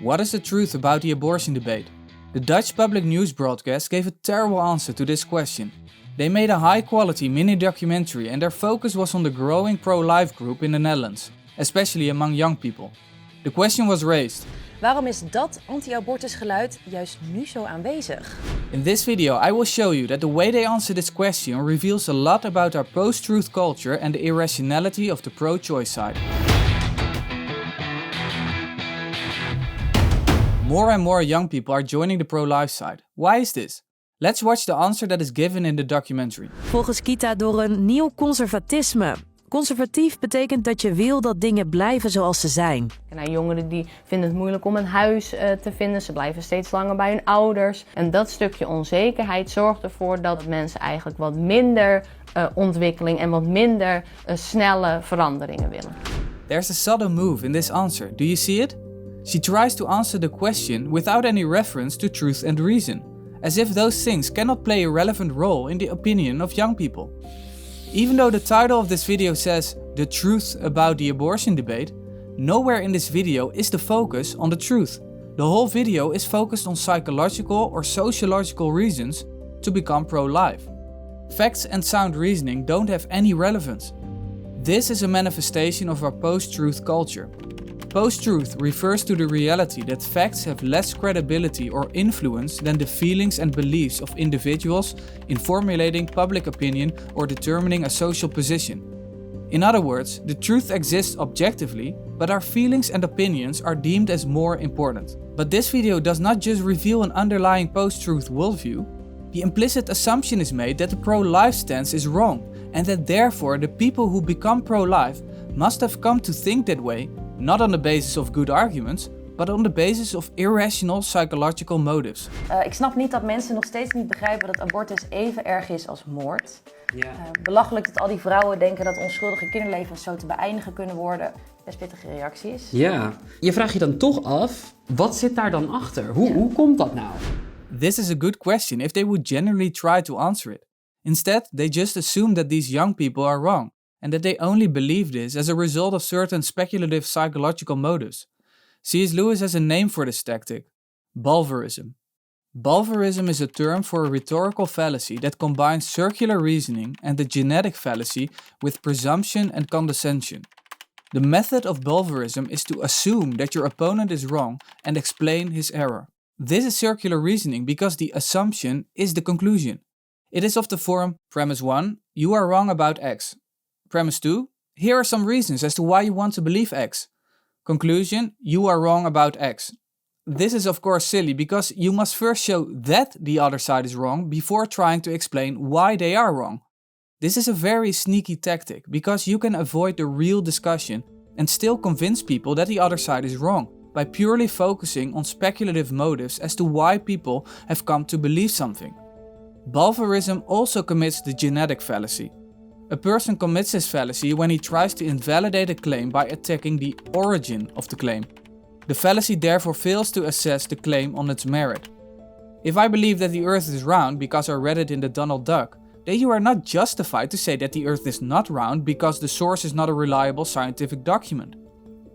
What is the truth about the abortion debate? The Dutch public news broadcast gave a terrible answer to this question. They made a high-quality mini-documentary and their focus was on the growing pro-life group in the Netherlands, especially among young people. The question was raised: waarom is dat anti-abortus geluid juist nu zo aanwezig? In this video I will show you that the way they answer this question reveals a lot about our post-truth culture and the irrationality of the pro-choice side. More and more young people are joining the pro-life side. Why is this? Let's watch the answer that is given in the documentary. Volgens Kita door een nieuw conservatisme. Conservatief betekent dat je wil dat dingen blijven zoals ze zijn. Jongeren die vinden het moeilijk om een huis te vinden. Ze blijven steeds langer bij hun ouders. En dat stukje onzekerheid zorgt ervoor dat mensen eigenlijk wat minder ontwikkeling en wat minder snelle veranderingen willen. There's a subtle move in this answer. Do you see it? She tries to answer the question without any reference to truth and reason, as if those things cannot play a relevant role in the opinion of young people. Even though the title of this video says "The Truth About the Abortion Debate", nowhere in this video is the focus on the truth. The whole video is focused on psychological or sociological reasons to become pro-life. Facts and sound reasoning don't have any relevance. This is a manifestation of our post-truth culture. Post-truth refers to the reality that facts have less credibility or influence than the feelings and beliefs of individuals in formulating public opinion or determining a social position. In other words, the truth exists objectively, but our feelings and opinions are deemed as more important. But this video does not just reveal an underlying post-truth worldview. The implicit assumption is made that the pro-life stance is wrong, and that therefore the people who become pro-life must have come to think that way, not on the basis of good arguments, but on the basis of irrational psychological motives. Ik snap niet dat mensen nog steeds niet begrijpen dat abortus even erg is als moord. Ja. Belachelijk dat al die vrouwen denken dat onschuldige kinderlevens zo te beëindigen kunnen worden. Best pittige reacties. Ja, je vraagt je dan toch af, wat zit daar dan achter? Hoe komt dat nou? This is a good question if they would genuinely try to answer it. Instead, they just assume that these young people are wrong, and that they only believe this as a result of certain speculative psychological motives. C.S. Lewis has a name for this tactic: bulverism. Bulverism is a term for a rhetorical fallacy that combines circular reasoning and the genetic fallacy with presumption and condescension. The method of bulverism is to assume that your opponent is wrong and explain his error. This is circular reasoning because the assumption is the conclusion. It is of the form: premise 1, you are wrong about X. Premise 2, here are some reasons as to why you want to believe X. Conclusion, you are wrong about X. This is of course silly because you must first show that the other side is wrong before trying to explain why they are wrong. This is a very sneaky tactic because you can avoid the real discussion and still convince people that the other side is wrong by purely focusing on speculative motives as to why people have come to believe something. Bulverism also commits the genetic fallacy. A person commits this fallacy when he tries to invalidate a claim by attacking the origin of the claim. The fallacy therefore fails to assess the claim on its merit. If I believe that the earth is round because I read it in the Donald Duck, then you are not justified to say that the earth is not round because the source is not a reliable scientific document.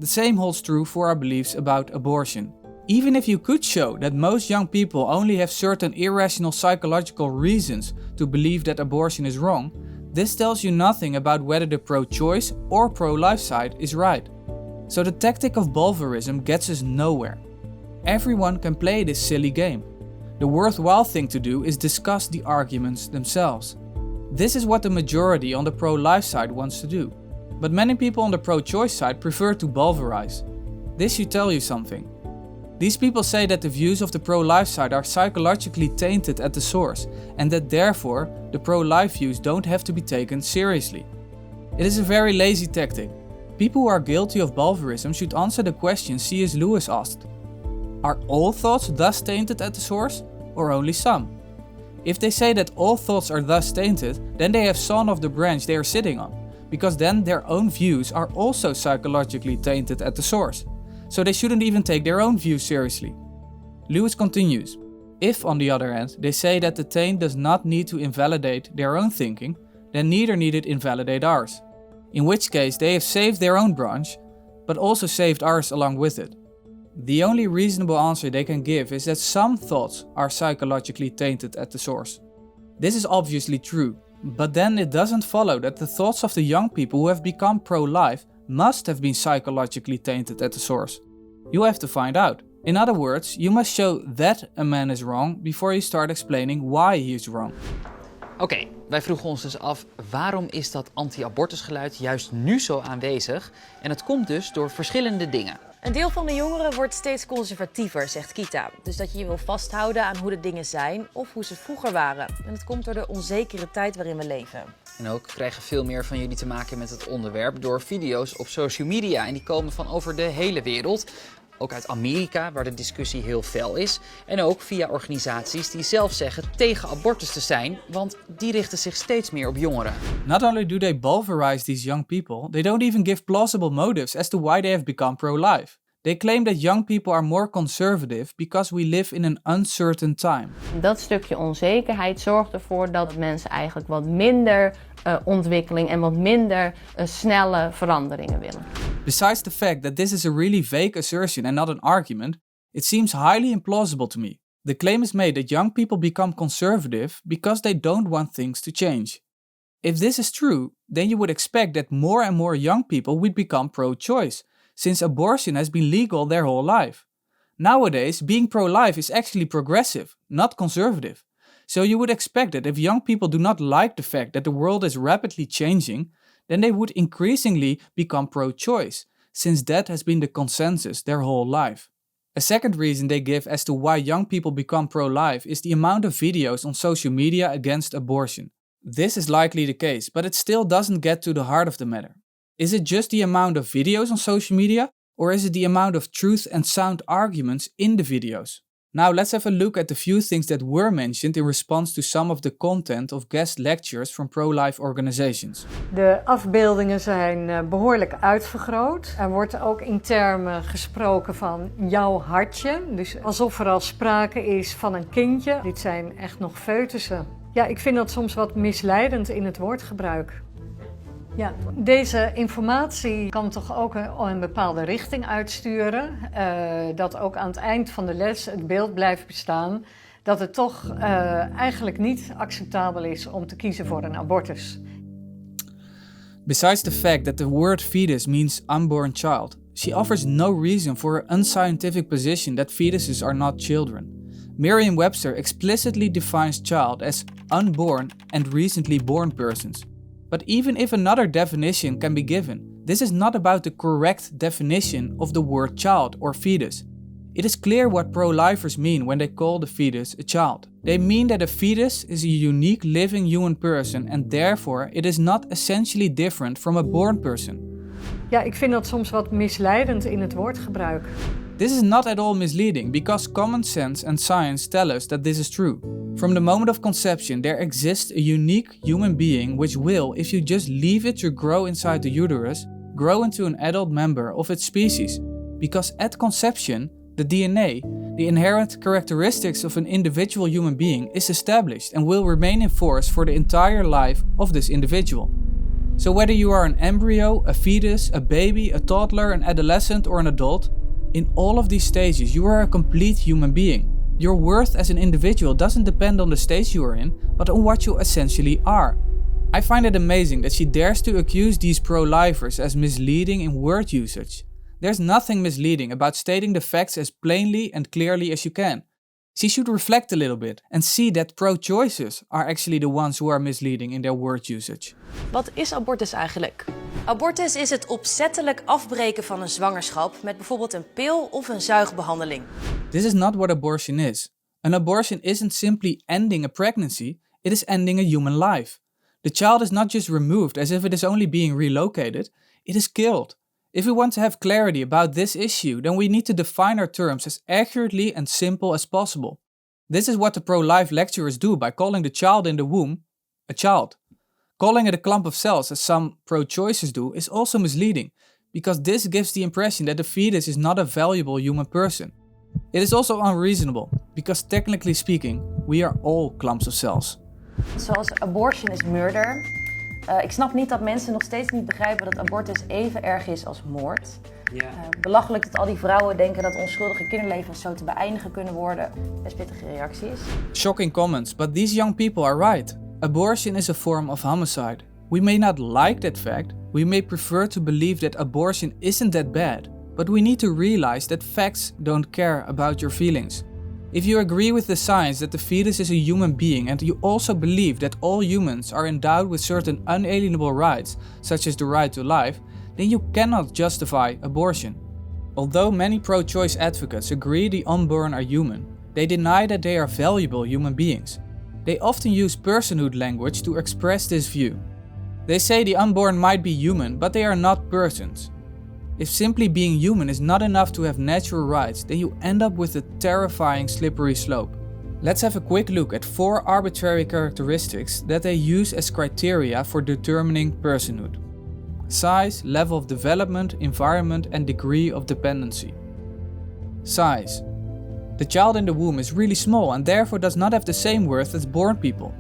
The same holds true for our beliefs about abortion. Even if you could show that most young people only have certain irrational psychological reasons to believe that abortion is wrong, this tells you nothing about whether the pro-choice or pro-life side is right. So the tactic of bulverism gets us nowhere. Everyone can play this silly game. The worthwhile thing to do is discuss the arguments themselves. This is what the majority on the pro-life side wants to do. But many people on the pro-choice side prefer to bulverize. This should tell you something. These people say that the views of the pro-life side are psychologically tainted at the source, and that therefore the pro-life views don't have to be taken seriously. It is a very lazy tactic. People who are guilty of bulverism should answer the question C.S. Lewis asked: are all thoughts thus tainted at the source, or only some? If they say that all thoughts are thus tainted, then they have sawn off the branch they are sitting on, because then their own views are also psychologically tainted at the source. So they shouldn't even take their own views seriously. Lewis continues: if, on the other hand, they say that the taint does not need to invalidate their own thinking, then neither need it invalidate ours. In which case they have saved their own branch, but also saved ours along with it. The only reasonable answer they can give is that some thoughts are psychologically tainted at the source. This is obviously true, but then it doesn't follow that the thoughts of the young people who have become pro-life must have been psychologically tainted at the source. You have to find out. In other words, you must show that a man is wrong before you start explaining why he is wrong. Oké, wij vroegen ons dus af waarom is dat anti-abortusgeluid juist nu zo aanwezig? En het komt dus door verschillende dingen. Een deel van de jongeren wordt steeds conservatiever, zegt Kita. Dus dat je je wil vasthouden aan hoe de dingen zijn of hoe ze vroeger waren. En het komt door de onzekere tijd waarin we leven. En ook krijgen veel meer van jullie te maken met het onderwerp door video's op social media. En die komen van over de hele wereld. Ook uit Amerika, waar de discussie heel fel is. En ook via organisaties die zelf zeggen tegen abortus te zijn, want die richten zich steeds meer op jongeren. Not only do they bulverize these young people, they don't even give plausible motives as to why they have become pro-life. They claim that young people are more conservative because we live in an uncertain time. Dat stukje onzekerheid zorgt ervoor dat mensen eigenlijk wat minder ontwikkeling en wat minder snelle veranderingen willen. Besides the fact that this is a really vague assertion and not an argument, it seems highly implausible to me. The claim is made that young people become conservative because they don't want things to change. If this is true, then you would expect that more and more young people would become pro-choice, since abortion has been legal their whole life. Nowadays, being pro-life is actually progressive, not conservative. So you would expect that if young people do not like the fact that the world is rapidly changing, then they would increasingly become pro-choice, since that has been the consensus their whole life. A second reason they give as to why young people become pro-life is the amount of videos on social media against abortion. This is likely the case, but it still doesn't get to the heart of the matter. Is it just the amount of videos on social media, or is it the amount of truth and sound arguments in the videos? Now let's have a look at the few things that were mentioned in response to some of the content of guest lectures from pro-life organizations. De afbeeldingen zijn behoorlijk uitvergroot. Er wordt ook in termen gesproken van jouw hartje. Dus alsof er al sprake is van een kindje. Dit zijn echt nog foetussen. Ja, ik vind dat soms wat misleidend in het woordgebruik. Ja, deze informatie kan toch ook een bepaalde richting uitsturen. Dat ook aan het eind van de les het beeld blijft bestaan dat het toch eigenlijk niet acceptabel is om te kiezen voor een abortus. Besides the fact that the word fetus means unborn child, she offers no reason for her unscientific position that fetuses are not children. Merriam-Webster explicitly defines child as unborn and recently born persons. But even if another definition can be given, this is not about the correct definition of the word child or fetus. It is clear what pro-lifers mean when they call the fetus a child. They mean that a fetus is a unique living human person and therefore it is not essentially different from a born person. Ja, ik vind dat soms wat misleidend in het woordgebruik. This is not at all misleading because common sense and science tell us that this is true. From the moment of conception, there exists a unique human being which will, if you just leave it to grow inside the uterus, grow into an adult member of its species. Because at conception, the DNA, the inherent characteristics of an individual human being, is established and will remain in force for the entire life of this individual. So whether you are an embryo, a fetus, a baby, a toddler, an adolescent or an adult, in all of these stages you are a complete human being. Your worth as an individual doesn't depend on the stage you are in, but on what you essentially are. I find it amazing that she dares to accuse these pro-lifers as misleading in word usage. There's nothing misleading about stating the facts as plainly and clearly as you can. She should reflect a little bit and see that pro-choicers are actually the ones who are misleading in their word usage. Wat is abortus eigenlijk? Abortus is het opzettelijk afbreken van een zwangerschap met bijvoorbeeld een pil of een zuigbehandeling. This is not what abortion is. An abortion isn't simply ending a pregnancy, it is ending a human life. The child is not just removed as if it is only being relocated, it is killed. If we want to have clarity about this issue, then we need to define our terms as accurately and simple as possible. This is what the pro-life lecturers do by calling the child in the womb a child. Calling it a clump of cells, as some pro-choicers do, is also misleading, because this gives the impression that the fetus is not a valuable human person. It is also unreasonable, because technically speaking, we are all clumps of cells. Zoals abortion is murder. Ik snap niet dat mensen nog steeds niet begrijpen dat abortus even erg is als moord. Belachelijk dat al die vrouwen denken dat onschuldige kinderlevens zo te beëindigen kunnen worden. Best pittige reacties. Shocking comments, but these young people are right. Abortion is a form of homicide. We may not like that fact, we may prefer to believe that abortion isn't that bad, but we need to realize that facts don't care about your feelings. If you agree with the science that the fetus is a human being and you also believe that all humans are endowed with certain unalienable rights, such as the right to life, then you cannot justify abortion. Although many pro-choice advocates agree the unborn are human, they deny that they are valuable human beings. They often use personhood language to express this view. They say the unborn might be human, but they are not persons. If simply being human is not enough to have natural rights, then you end up with a terrifying slippery slope. Let's have a quick look at 4 arbitrary characteristics that they use as criteria for determining personhood. Size, level of development, environment, and degree of dependency. Size. The child in the womb is really small and therefore does not have the same worth as born people.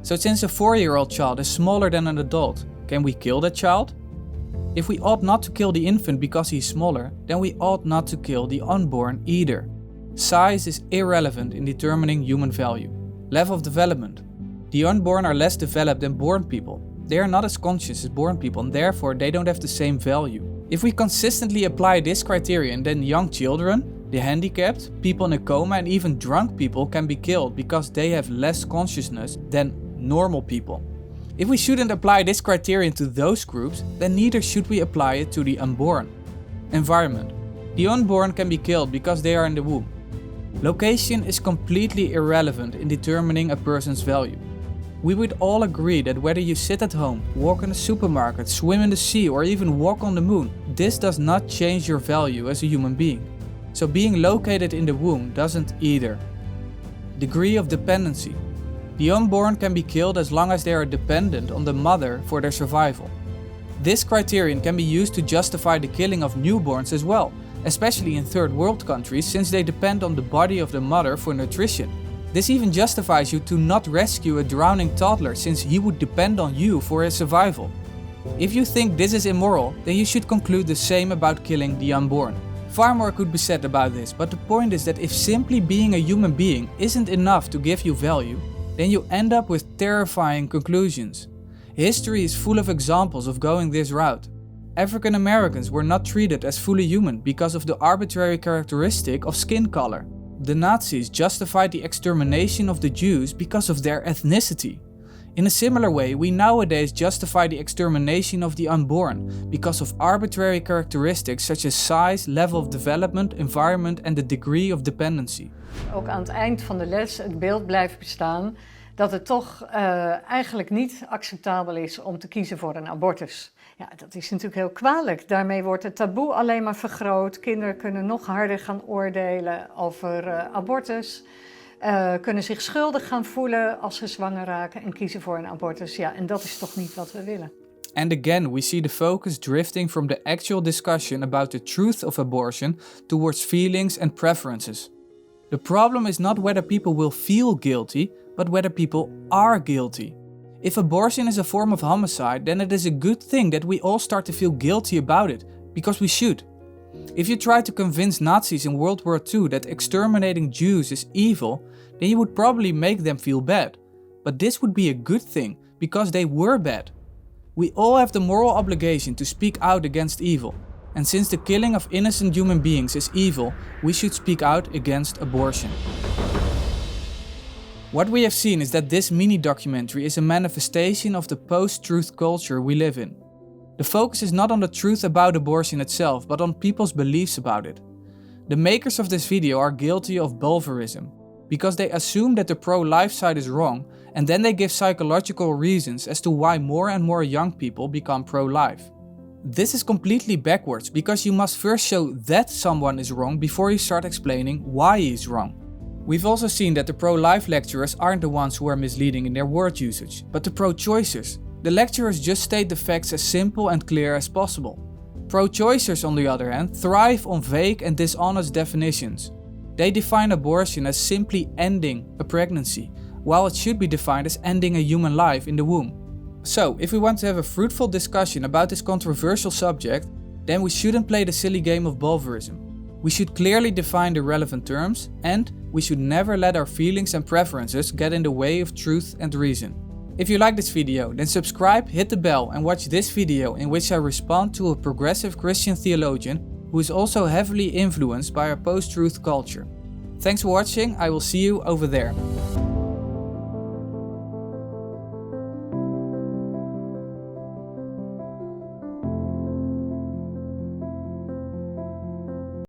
So since a 4-year-old child is smaller than an adult, can we kill that child? If we ought not to kill the infant because he is smaller, then we ought not to kill the unborn either. Size is irrelevant in determining human value. Level of development. The unborn are less developed than born people. They are not as conscious as born people and therefore they don't have the same value. If we consistently apply this criterion, then young children, the handicapped, people in a coma and even drunk people can be killed because they have less consciousness than normal people. If we shouldn't apply this criterion to those groups, then neither should we apply it to the unborn. Environment. The unborn can be killed because they are in the womb. Location is completely irrelevant in determining a person's value. We would all agree that whether you sit at home, walk in a supermarket, swim in the sea or even walk on the moon, this does not change your value as a human being. So being located in the womb doesn't either. Degree of dependency. The unborn can be killed as long as they are dependent on the mother for their survival. This criterion can be used to justify the killing of newborns as well, especially in third world countries since they depend on the body of the mother for nutrition. This even justifies you to not rescue a drowning toddler since he would depend on you for his survival. If you think this is immoral, then you should conclude the same about killing the unborn. Far more could be said about this, but the point is that if simply being a human being isn't enough to give you value, then you end up with terrifying conclusions. History is full of examples of going this route. African Americans were not treated as fully human because of the arbitrary characteristic of skin color. The Nazis justified the extermination of the Jews because of their ethnicity. In a similar way, we nowadays justify the extermination of the unborn because of arbitrary characteristics such as size, level of development, environment and the degree of dependency. Ook aan het eind van de les het beeld blijft bestaan dat het toch eigenlijk niet acceptabel is om te kiezen voor een abortus. Ja, dat is natuurlijk heel kwalijk. Daarmee wordt het taboe alleen maar vergroot. Kinderen kunnen nog harder gaan oordelen over abortus. Kunnen zich schuldig gaan voelen als ze zwanger raken en kiezen voor een abortus. Ja, en dat is toch niet wat we willen. And again, we see the focus drifting from the actual discussion about the truth of abortion towards feelings and preferences. The problem is not whether people will feel guilty, but whether people are guilty. If abortion is a form of homicide, then it is a good thing that we all start to feel guilty about it, because we should. If you try to convince Nazis in World War II that exterminating Jews is evil, then you would probably make them feel bad. But this would be a good thing, because they were bad. We all have the moral obligation to speak out against evil. And since the killing of innocent human beings is evil, we should speak out against abortion. What we have seen is that this mini-documentary is a manifestation of the post-truth culture we live in. The focus is not on the truth about abortion itself, but on people's beliefs about it. The makers of this video are guilty of bulverism, because they assume that the pro-life side is wrong, and then they give psychological reasons as to why more and more young people become pro-life. This is completely backwards, because you must first show that someone is wrong before you start explaining why he is wrong. We've also seen that the pro-life lecturers aren't the ones who are misleading in their word usage, but the pro-choicers. The lecturers just state the facts as simple and clear as possible. Pro-choicers, on the other hand, thrive on vague and dishonest definitions. They define abortion as simply ending a pregnancy, while it should be defined as ending a human life in the womb. So, if we want to have a fruitful discussion about this controversial subject, then we shouldn't play the silly game of bulverism. We should clearly define the relevant terms, and we should never let our feelings and preferences get in the way of truth and reason. If you like this video, then subscribe, hit the bell and watch this video in which I respond to a progressive Christian theologian who is also heavily influenced by our post-truth culture. Thanks for watching, I will see you over there.